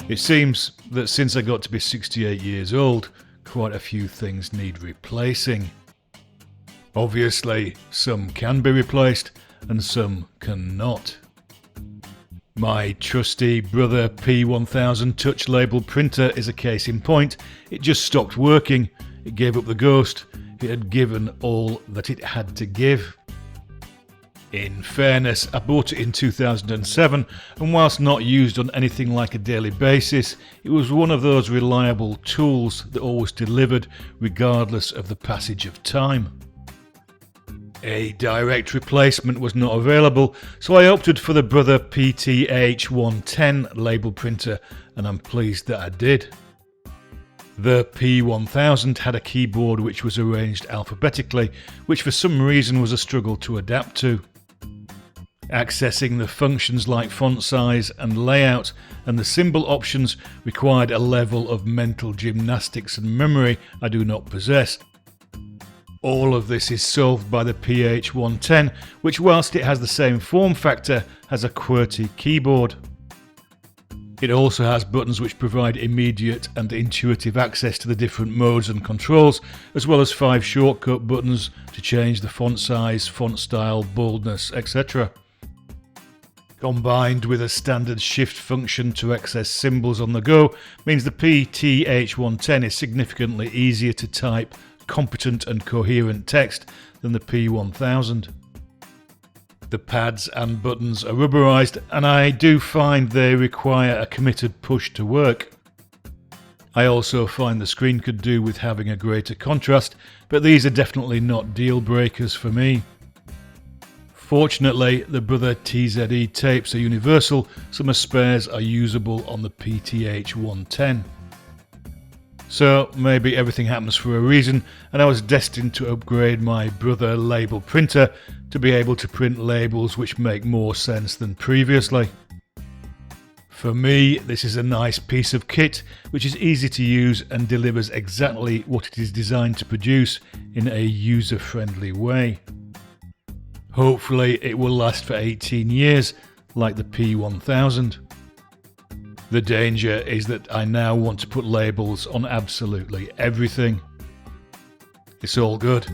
It seems that since I got to be 68 years old, quite a few things need replacing. Obviously, some can be replaced and some cannot. My trusty Brother P1000 touch label printer is a case in point. It just stopped working, it gave up the ghost, it had given all that it had to give. In fairness, I bought it in 2007, and whilst not used on anything like a daily basis, it was one of those reliable tools that always delivered regardless of the passage of time. A direct replacement was not available, so I opted for the Brother PT-H110 label printer, and I'm pleased that I did. The P1000 had a keyboard which was arranged alphabetically, which for some reason was a struggle to adapt to. Accessing the functions like font size and layout and the symbol options required a level of mental gymnastics and memory I do not possess. All of this is solved by the PH110, which whilst it has the same form factor, has a QWERTY keyboard. It also has buttons which provide immediate and intuitive access to the different modes and controls, as well as 5 shortcut buttons to change the font size, font style, boldness, etc. Combined with a standard shift function to access symbols on the go means the PT-H110 is significantly easier to type competent and coherent text than the P1000. The pads and buttons are rubberized, and I do find they require a committed push to work. I also find the screen could do with having a greater contrast, but these are definitely not deal breakers for me. Fortunately, the Brother TZE tapes are universal, so my spares are usable on the PT-H110. So maybe everything happens for a reason, and I was destined to upgrade my Brother label printer to be able to print labels which make more sense than previously. For me, this is a nice piece of kit which is easy to use and delivers exactly what it is designed to produce in a user-friendly way. Hopefully it will last for 18 years like the P1000. The danger is that I now want to put labels on absolutely everything. It's all good.